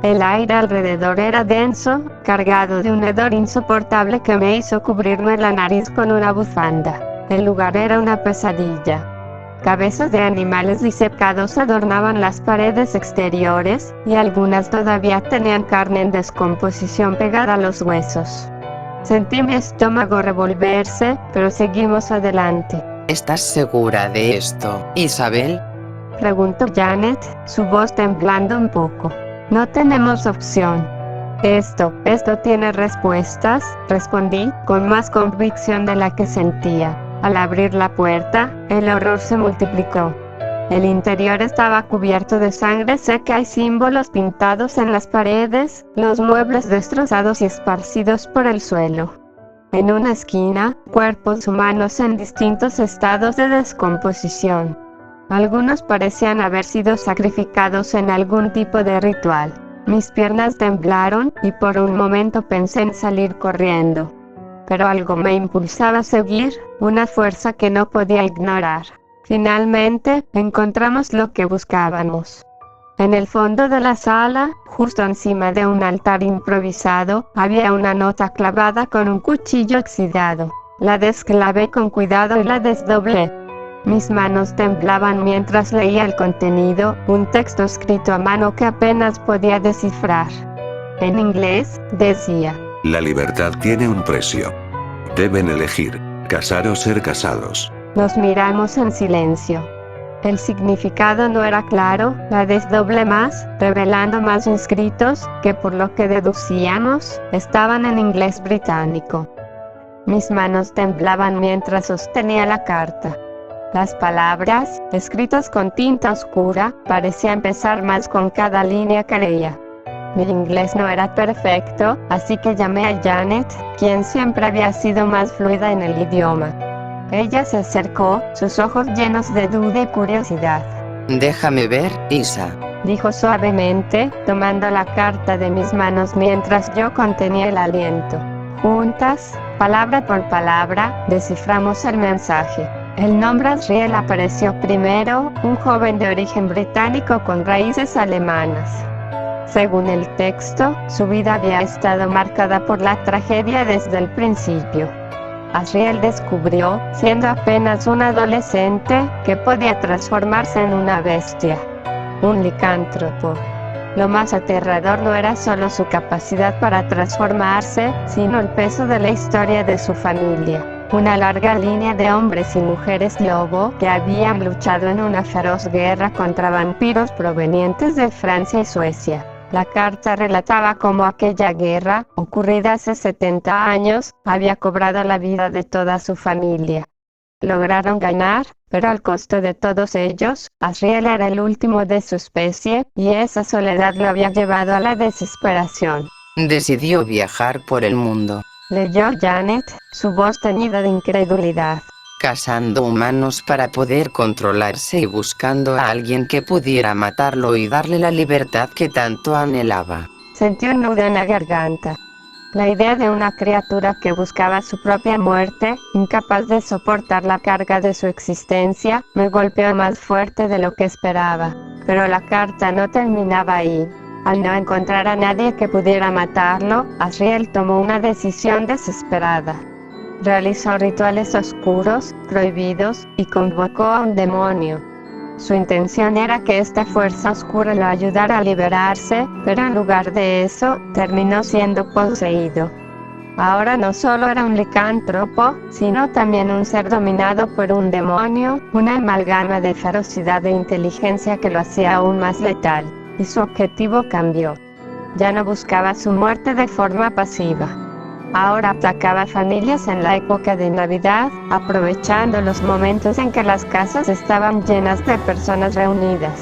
El aire alrededor era denso, cargado de un hedor insoportable que me hizo cubrirme la nariz con una bufanda. El lugar era una pesadilla. Cabezas de animales disecados adornaban las paredes exteriores, y algunas todavía tenían carne en descomposición pegada a los huesos. Sentí mi estómago revolverse, pero seguimos adelante. ¿Estás segura de esto, Isabel? Preguntó Janet, su voz temblando un poco. No tenemos opción. Esto tiene respuestas, respondí, con más convicción de la que sentía. Al abrir la puerta, el horror se multiplicó. El interior estaba cubierto de sangre seca y símbolos pintados en las paredes, los muebles destrozados y esparcidos por el suelo. En una esquina, cuerpos humanos en distintos estados de descomposición. Algunos parecían haber sido sacrificados en algún tipo de ritual. Mis piernas temblaron, y por un momento pensé en salir corriendo. Pero algo me impulsaba a seguir, una fuerza que no podía ignorar. Finalmente, encontramos lo que buscábamos. En el fondo de la sala, justo encima de un altar improvisado, había una nota clavada con un cuchillo oxidado. La desclavé con cuidado y la desdoblé. Mis manos temblaban mientras leía el contenido, un texto escrito a mano que apenas podía descifrar. En inglés, decía: La libertad tiene un precio. Deben elegir, casar o ser casados. Nos miramos en silencio. El significado no era claro, la desdoblé más, revelando más inscritos, que por lo que deducíamos, estaban en inglés británico. Mis manos temblaban mientras sostenía la carta. Las palabras, escritas con tinta oscura, parecían pesar más con cada línea que leía. Mi inglés no era perfecto, así que llamé a Janet, quien siempre había sido más fluida en el idioma. Ella se acercó, sus ojos llenos de duda y curiosidad. Déjame ver, Isa. Dijo suavemente, tomando la carta de mis manos mientras yo contenía el aliento. Juntas, palabra por palabra, desciframos el mensaje. El nombre Asriel apareció primero, un joven de origen británico con raíces alemanas. Según el texto, su vida había estado marcada por la tragedia desde el principio. Asriel descubrió, siendo apenas un adolescente, que podía transformarse en una bestia, un licántropo. Lo más aterrador no era solo su capacidad para transformarse, sino el peso de la historia de su familia. Una larga línea de hombres y mujeres lobo que habían luchado en una feroz guerra contra vampiros provenientes de Francia y Suecia. La carta relataba cómo aquella guerra, ocurrida hace 70 años, había cobrado la vida de toda su familia. Lograron ganar, pero al costo de todos ellos. Asriel era el último de su especie, y esa soledad lo había llevado a la desesperación. Decidió viajar por el mundo. Leyó Janet, su voz teñida de incredulidad. Cazando humanos para poder controlarse y buscando a alguien que pudiera matarlo y darle la libertad que tanto anhelaba. Sentí un nudo en la garganta. La idea de una criatura que buscaba su propia muerte, incapaz de soportar la carga de su existencia, me golpeó más fuerte de lo que esperaba. Pero la carta no terminaba ahí. Al no encontrar a nadie que pudiera matarlo, Asriel tomó una decisión desesperada. Realizó rituales oscuros, prohibidos, y convocó a un demonio. Su intención era que esta fuerza oscura lo ayudara a liberarse, pero en lugar de eso, terminó siendo poseído. Ahora no solo era un licántropo, sino también un ser dominado por un demonio, una amalgama de ferocidad e inteligencia que lo hacía aún más letal, y su objetivo cambió. Ya no buscaba su muerte de forma pasiva. Ahora atacaba familias en la época de Navidad, aprovechando los momentos en que las casas estaban llenas de personas reunidas.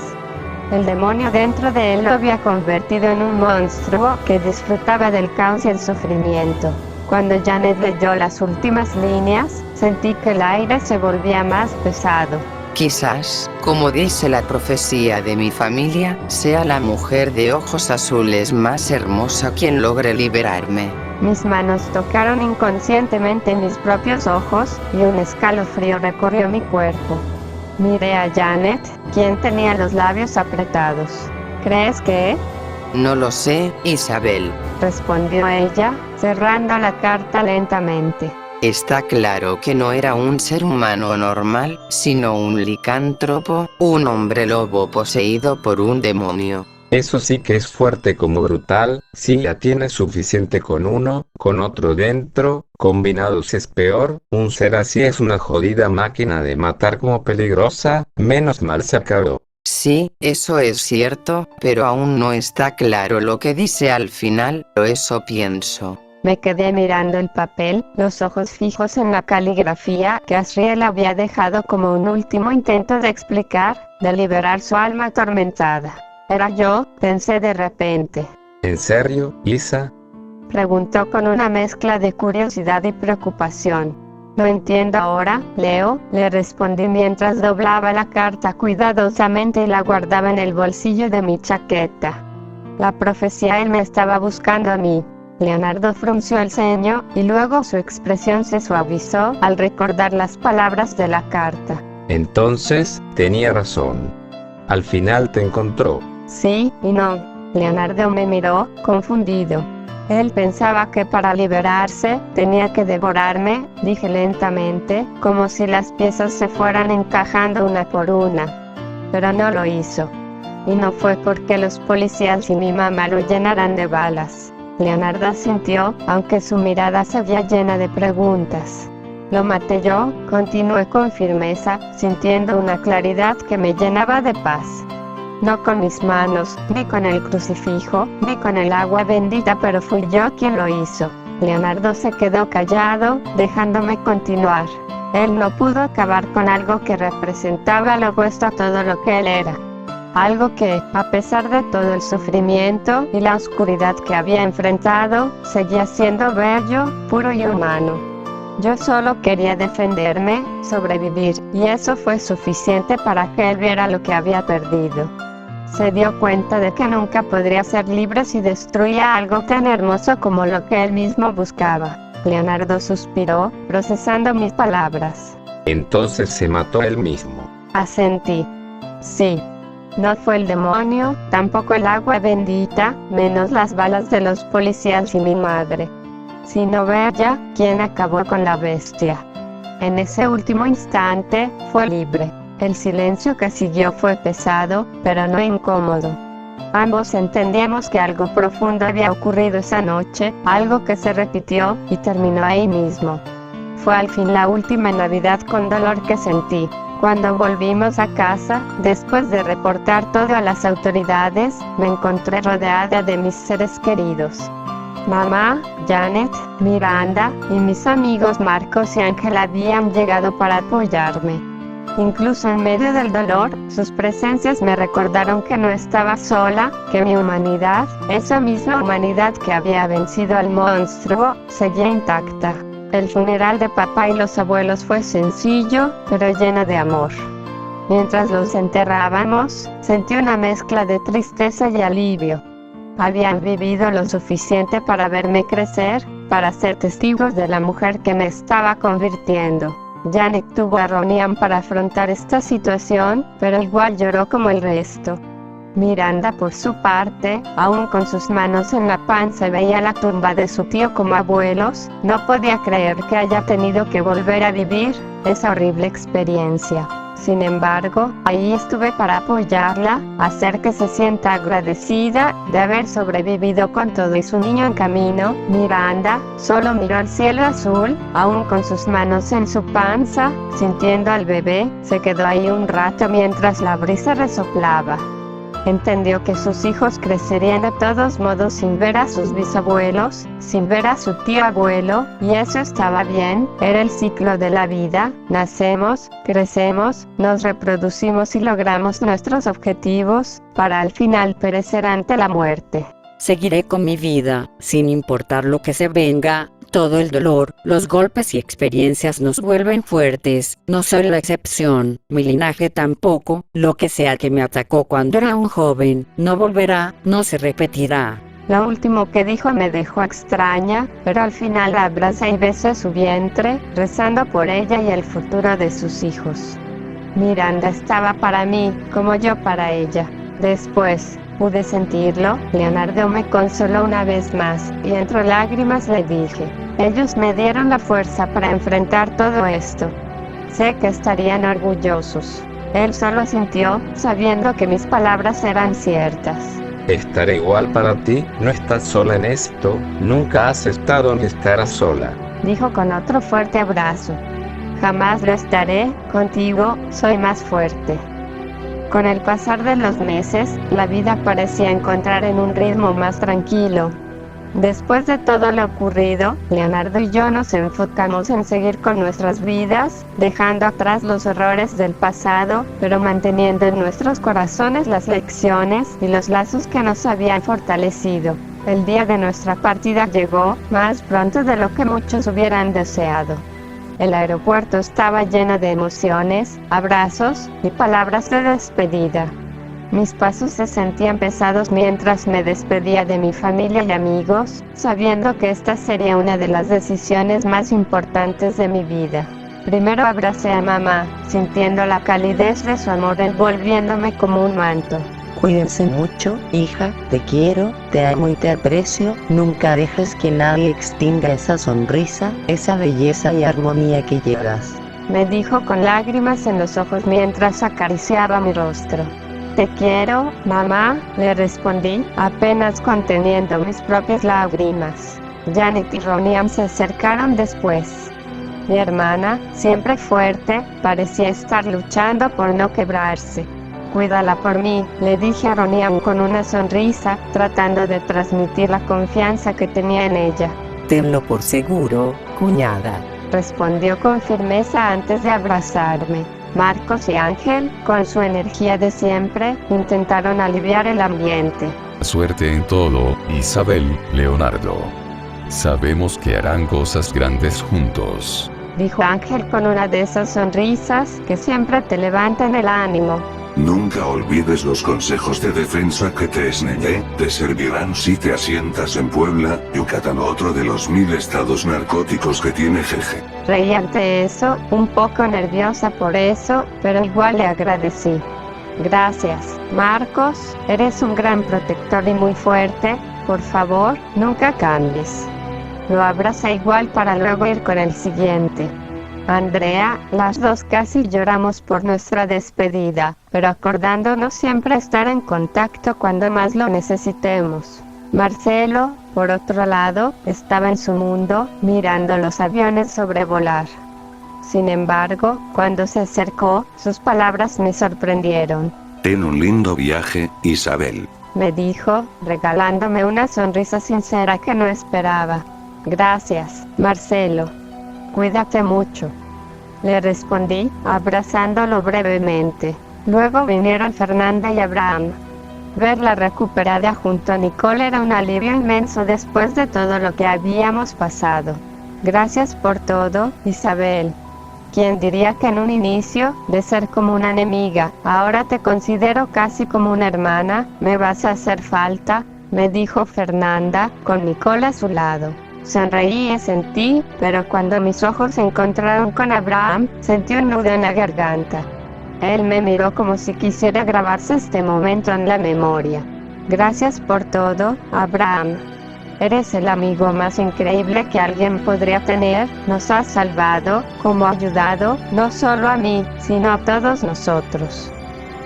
El demonio dentro de él lo había convertido en un monstruo que disfrutaba del caos y el sufrimiento. Cuando Janet leyó las últimas líneas, sentí que el aire se volvía más pesado. Quizás, como dice la profecía de mi familia, sea la mujer de ojos azules más hermosa quien logre liberarme. Mis manos tocaron inconscientemente mis propios ojos, y un escalofrío recorrió mi cuerpo. Miré a Janet, quien tenía los labios apretados. ¿Crees que...? No lo sé, Isabel. Respondió ella, cerrando la carta lentamente. Está claro que no era un ser humano normal, sino un licántropo, un hombre lobo poseído por un demonio. Eso sí que es fuerte como brutal. Si ya tienes suficiente con uno, con otro dentro, combinados es peor. Un ser así es una jodida máquina de matar como peligrosa. Menos mal se acabó. Sí, eso es cierto, pero aún no está claro lo que dice al final, o eso pienso. Me quedé mirando el papel, los ojos fijos en la caligrafía que Asriel había dejado como un último intento de explicar, de liberar su alma atormentada. ¿Era yo?, pensé de repente. ¿En serio, Isa? Preguntó con una mezcla de curiosidad y preocupación. Lo entiendo ahora, Leo, le respondí mientras doblaba la carta cuidadosamente y la guardaba en el bolsillo de mi chaqueta. La profecía él me estaba buscando a mí. Leonardo frunció el ceño, y luego su expresión se suavizó al recordar las palabras de la carta. Entonces, tenía razón. Al final te encontró. Sí y no. Leonardo me miró, confundido. Él pensaba que para liberarse, tenía que devorarme, dije lentamente, como si las piezas se fueran encajando una por una. Pero no lo hizo. Y no fue porque los policías y mi mamá lo llenaran de balas. Leonardo asintió, aunque su mirada se veía llena de preguntas. Lo maté yo, continué con firmeza, sintiendo una claridad que me llenaba de paz. No con mis manos, ni con el crucifijo, ni con el agua bendita, pero fui yo quien lo hizo. Leonardo se quedó callado, dejándome continuar. Él no pudo acabar con algo que representaba lo opuesto a todo lo que él era. Algo que, a pesar de todo el sufrimiento y la oscuridad que había enfrentado, seguía siendo bello, puro y humano. Yo solo quería defenderme, sobrevivir, y eso fue suficiente para que él viera lo que había perdido. Se dio cuenta de que nunca podría ser libre si destruía algo tan hermoso como lo que él mismo buscaba. Leonardo suspiró, procesando mis palabras. Entonces se mató él mismo. Asentí. Sí. No fue el demonio, tampoco el agua bendita, menos las balas de los policías y mi madre. Sino Bella, quien acabó con la bestia. En ese último instante, fue libre. El silencio que siguió fue pesado, pero no incómodo. Ambos entendíamos que algo profundo había ocurrido esa noche, algo que se repitió y terminó ahí mismo. Fue al fin la última Navidad con dolor que sentí. Cuando volvimos a casa, después de reportar todo a las autoridades, me encontré rodeada de mis seres queridos. Mamá, Janet, Miranda y mis amigos Marcos y Ángel habían llegado para apoyarme. Incluso en medio del dolor, sus presencias me recordaron que no estaba sola, que mi humanidad, esa misma humanidad que había vencido al monstruo, seguía intacta. El funeral de papá y los abuelos fue sencillo, pero lleno de amor. Mientras los enterrábamos, sentí una mezcla de tristeza y alivio. Habían vivido lo suficiente para verme crecer, para ser testigos de la mujer que me estaba convirtiendo. Janet tuvo a Ronian para afrontar esta situación, pero igual lloró como el resto. Miranda, por su parte, aún con sus manos en la panza, veía la tumba de su tío como abuelos. No podía creer que haya tenido que volver a vivir esa horrible experiencia. Sin embargo, ahí estuve para apoyarla, hacer que se sienta agradecida de haber sobrevivido con todo y su niño en camino. Miranda solo miró al cielo azul, aún con sus manos en su panza, sintiendo al bebé. Se quedó ahí un rato mientras la brisa resoplaba. Entendió que sus hijos crecerían de todos modos sin ver a sus bisabuelos, sin ver a su tío abuelo, y eso estaba bien. Era el ciclo de la vida. Nacemos, crecemos, nos reproducimos y logramos nuestros objetivos, para al final perecer ante la muerte. Seguiré con mi vida, sin importar lo que se venga. Todo el dolor, los golpes y experiencias nos vuelven fuertes. No soy la excepción, mi linaje tampoco. Lo que sea que me atacó cuando era un joven, no volverá, no se repetirá. Lo último que dijo me dejó extraña, pero al final la abracé y besé su vientre, rezando por ella y el futuro de sus hijos. Miranda estaba para mí, como yo para ella. Después pude sentirlo. Leonardo me consoló una vez más, y entre lágrimas le dije: ellos me dieron la fuerza para enfrentar todo esto. Sé que estarían orgullosos. Él solo sintió, sabiendo que mis palabras eran ciertas. Estaré igual para ti, no estás sola en esto, nunca has estado ni estarás sola. Dijo con otro fuerte abrazo. Jamás lo estaré, contigo soy más fuerte. Con el pasar de los meses, la vida parecía encontrar en un ritmo más tranquilo. Después de todo lo ocurrido, Leonardo y yo nos enfocamos en seguir con nuestras vidas, dejando atrás los horrores del pasado, pero manteniendo en nuestros corazones las lecciones y los lazos que nos habían fortalecido. El día de nuestra partida llegó, más pronto de lo que muchos hubieran deseado. El aeropuerto estaba lleno de emociones, abrazos y palabras de despedida. Mis pasos se sentían pesados mientras me despedía de mi familia y amigos, sabiendo que esta sería una de las decisiones más importantes de mi vida. Primero abracé a mamá, sintiendo la calidez de su amor envolviéndome como un manto. Cuídense mucho, hija, te quiero, te amo y te aprecio. Nunca dejes que nadie extinga esa sonrisa, esa belleza y armonía que llevas, me dijo con lágrimas en los ojos mientras acariciaba mi rostro. Te quiero, mamá, le respondí, apenas conteniendo mis propias lágrimas. Janet y Roniam se acercaron después. Mi hermana, siempre fuerte, parecía estar luchando por no quebrarse. Cuídala por mí, le dije a Roniam con una sonrisa, tratando de transmitir la confianza que tenía en ella. Tenlo por seguro, cuñada, respondió con firmeza antes de abrazarme. Marcos y Ángel, con su energía de siempre, intentaron aliviar el ambiente. Suerte en todo, Isabel, Leonardo. Sabemos que harán cosas grandes juntos, dijo Ángel con una de esas sonrisas que siempre te levantan el ánimo. Nunca olvides los consejos de defensa que te enseñé, te servirán si te asientas en Puebla, Yucatán, otro de los 1000 estados narcóticos que tiene Jeje. Reí ante eso, un poco nerviosa por eso, pero igual le agradecí. Gracias, Marcos, eres un gran protector y muy fuerte, por favor, nunca cambies. Lo abracé igual para luego ir con el siguiente. Andrea, las dos casi lloramos por nuestra despedida, pero acordándonos siempre estar en contacto cuando más lo necesitemos. Marcelo, por otro lado, estaba en su mundo, mirando los aviones sobrevolar. Sin embargo, cuando se acercó, sus palabras me sorprendieron. Ten un lindo viaje, Isabel, me dijo, regalándome una sonrisa sincera que no esperaba. Gracias, Marcelo. Cuídate mucho, le respondí, abrazándolo brevemente. Luego vinieron Fernanda y Abraham. Verla recuperada junto a Nicole era un alivio inmenso después de todo lo que habíamos pasado. Gracias por todo, Isabel. ¿Quién diría que en un inicio, de ser como una enemiga, ahora te considero casi como una hermana? Me vas a hacer falta, me dijo Fernanda, con Nicole a su lado. Sonreí y sentí, pero cuando mis ojos se encontraron con Abraham, sentí un nudo en la garganta. Él me miró como si quisiera grabarse este momento en la memoria. Gracias por todo, Abraham. Eres el amigo más increíble que alguien podría tener, nos has salvado, como ayudado, no solo a mí, sino a todos nosotros.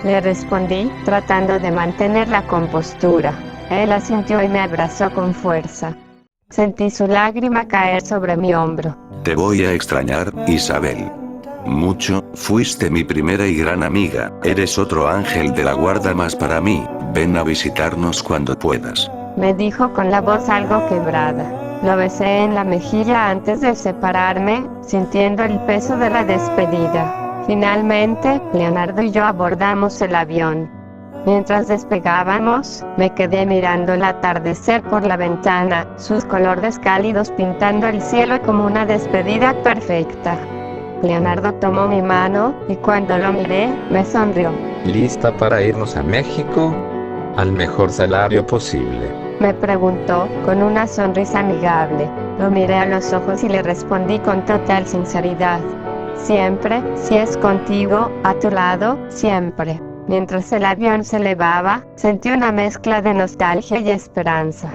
Le respondí, tratando de mantener la compostura. Él asintió y me abrazó con fuerza. Sentí su lágrima caer sobre mi hombro. Te voy a extrañar, Isabel. Mucho, fuiste mi primera y gran amiga, eres otro ángel de la guarda más para mí, ven a visitarnos cuando puedas. Me dijo con la voz algo quebrada. Lo besé en la mejilla antes de separarme, sintiendo el peso de la despedida. Finalmente, Leonardo y yo abordamos el avión. Mientras despegábamos, me quedé mirando el atardecer por la ventana, sus colores cálidos pintando el cielo como una despedida perfecta. Leonardo tomó mi mano, y cuando lo miré, me sonrió. ¿Lista para irnos a México? Al mejor salario posible. Me preguntó, con una sonrisa amigable. Lo miré a los ojos y le respondí con total sinceridad. Siempre, si es contigo, a tu lado, siempre. Mientras el avión se elevaba, sentí una mezcla de nostalgia y esperanza.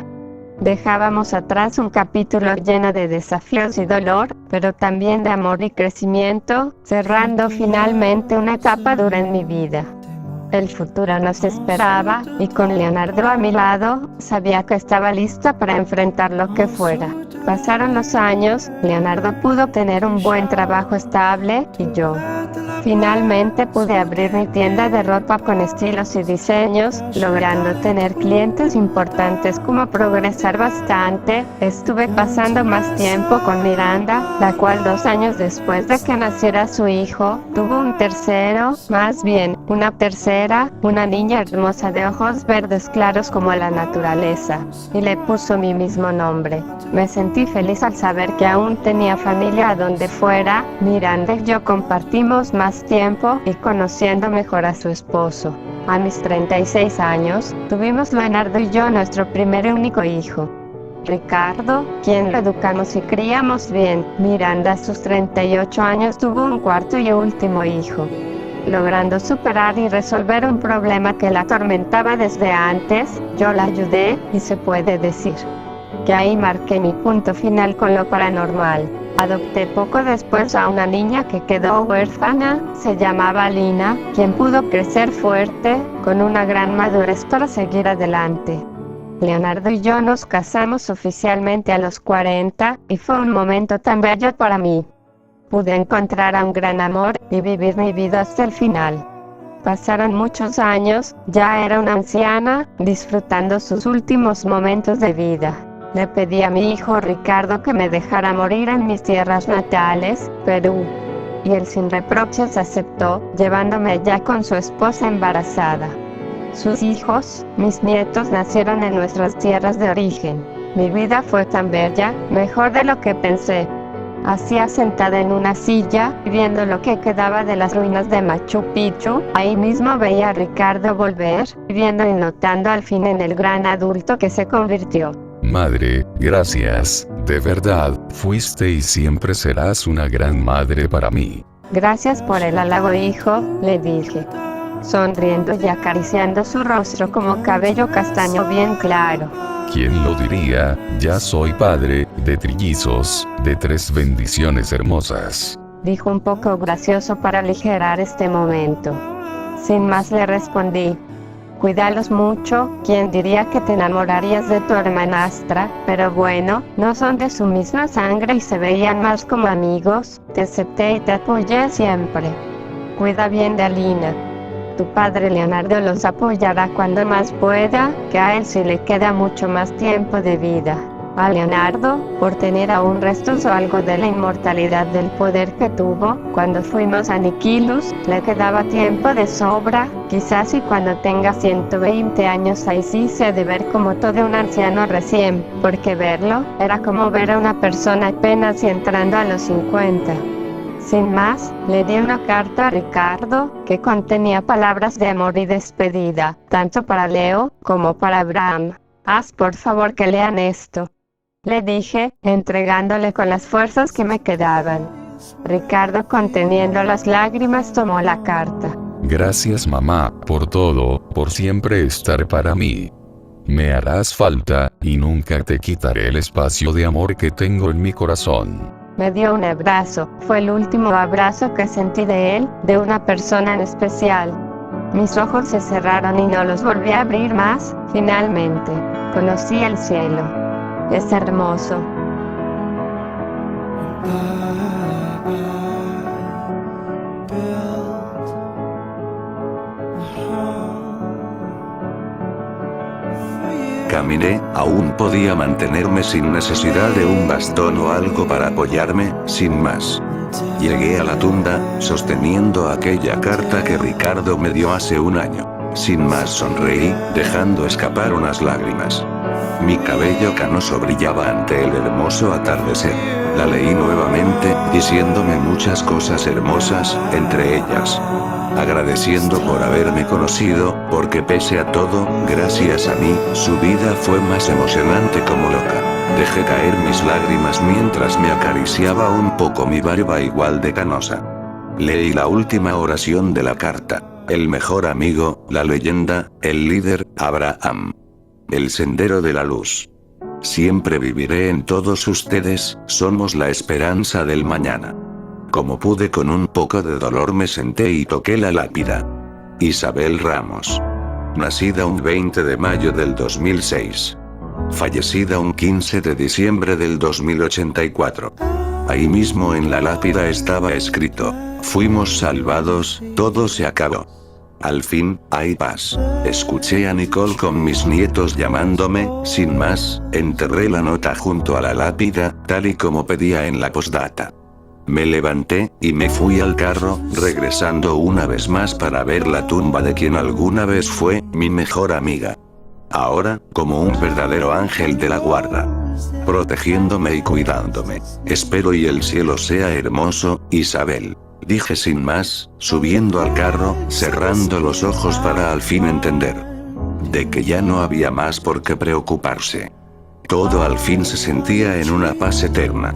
Dejábamos atrás un capítulo lleno de desafíos y dolor, pero también de amor y crecimiento, cerrando finalmente una etapa dura en mi vida. El futuro nos esperaba, y con Leonardo a mi lado, sabía que estaba lista para enfrentar lo que fuera. Pasaron los años, Leonardo pudo tener un buen trabajo estable, y yo. Finalmente pude abrir mi tienda de ropa con estilos y diseños, logrando tener clientes importantes. Como progresar bastante, estuve pasando más tiempo con Miranda, la cual 2 años después de que naciera su hijo, tuvo un tercero, más bien, una tercera, una niña hermosa de ojos verdes claros como la naturaleza, y le puso mi mismo nombre. Me sentí feliz al saber que aún tenía familia a donde fuera. Miranda y yo compartimos más tiempo y conociendo mejor a su esposo. A mis 36 años, tuvimos Leonardo y yo nuestro primer y único hijo, Ricardo, quien lo educamos y criamos bien. Miranda a sus 38 años tuvo un cuarto y último hijo. Logrando superar y resolver un problema que la atormentaba desde antes, yo la ayudé, y se puede decir que ahí marqué mi punto final con lo paranormal. Adopté poco después a una niña que quedó huérfana, se llamaba Lina, quien pudo crecer fuerte, con una gran madurez para seguir adelante. Leonardo y yo nos casamos oficialmente a los 40, y fue un momento tan bello para mí. Pude encontrar a un gran amor, y vivir mi vida hasta el final. Pasaron muchos años, ya era una anciana, disfrutando sus últimos momentos de vida. Le pedí a mi hijo Ricardo que me dejara morir en mis tierras natales, Perú. Y él sin reproches aceptó, llevándome ya con su esposa embarazada. Sus hijos, mis nietos, nacieron en nuestras tierras de origen. Mi vida fue tan bella, mejor de lo que pensé. Así sentada en una silla, viendo lo que quedaba de las ruinas de Machu Picchu, ahí mismo veía a Ricardo volver, viendo y notando al fin en el gran adulto que se convirtió. Madre, gracias, de verdad, fuiste y siempre serás una gran madre para mí. Gracias por el halago, hijo, le dije, sonriendo y acariciando su rostro como cabello castaño bien claro. ¿Quién lo diría? Ya soy padre, de trillizos, de 3 bendiciones hermosas. Dijo un poco gracioso para aligerar este momento. Sin más le respondí. Cuídalos mucho, ¿quién diría que te enamorarías de tu hermanastra? Pero bueno, no son de su misma sangre y se veían más como amigos. Te acepté y te apoyé siempre. Cuida bien de Alina. Tu padre Leonardo los apoyará cuando más pueda, que a él sí le queda mucho más tiempo de vida. A Leonardo, por tener aún restos o algo de la inmortalidad del poder que tuvo, cuando fuimos a Niquilus, le quedaba tiempo de sobra, quizás y cuando tenga 120 años ahí sí se ha de ver como todo un anciano recién, porque verlo, era como ver a una persona apenas y entrando a los 50. Sin más, le di una carta a Ricardo, que contenía palabras de amor y despedida, tanto para Leo, como para Abraham. Haz por favor que lean esto, le dije, entregándole con las fuerzas que me quedaban. Ricardo, conteniendo las lágrimas, tomó la carta. Gracias mamá, por todo, por siempre estar para mí. Me harás falta, y nunca te quitaré el espacio de amor que tengo en mi corazón. Me dio un abrazo, fue el último abrazo que sentí de él, de una persona en especial. Mis ojos se cerraron y no los volví a abrir más, finalmente. Conocí el cielo. Es hermoso. Caminé, aún podía mantenerme sin necesidad de un bastón o algo para apoyarme, sin más. Llegué a la tumba, sosteniendo aquella carta que Ricardo me dio hace un año. Sin más sonreí, dejando escapar unas lágrimas. Mi cabello canoso brillaba ante el hermoso atardecer. La leí nuevamente, diciéndome muchas cosas hermosas, entre ellas agradeciendo por haberme conocido, porque pese a todo, gracias a mí, su vida fue más emocionante como loca. Dejé caer mis lágrimas mientras me acariciaba un poco mi barba igual de canosa. Leí la última oración de la carta. El mejor amigo, la leyenda, el líder, Abraham. El sendero de la luz. Siempre viviré en todos ustedes, somos la esperanza del mañana. Como pude con un poco de dolor me senté y toqué la lápida. Isabel Ramos. Nacida un 20 de mayo del 2006. Fallecida un 15 de diciembre del 2084. Ahí mismo en la lápida estaba escrito: fuimos salvados, todo se acabó. Al fin, hay paz. Escuché a Nicole con mis nietos llamándome, sin más, enterré la nota junto a la lápida, tal y como pedía en la postdata. Me levanté, y me fui al carro, regresando una vez más para ver la tumba de quien alguna vez fue, mi mejor amiga. Ahora, como un verdadero ángel de la guarda. Protegiéndome y cuidándome. Espero y el cielo sea hermoso, Isabel. Dije sin más, subiendo al carro, cerrando los ojos para al fin entender. De que ya no había más por qué preocuparse. Todo al fin se sentía en una paz eterna.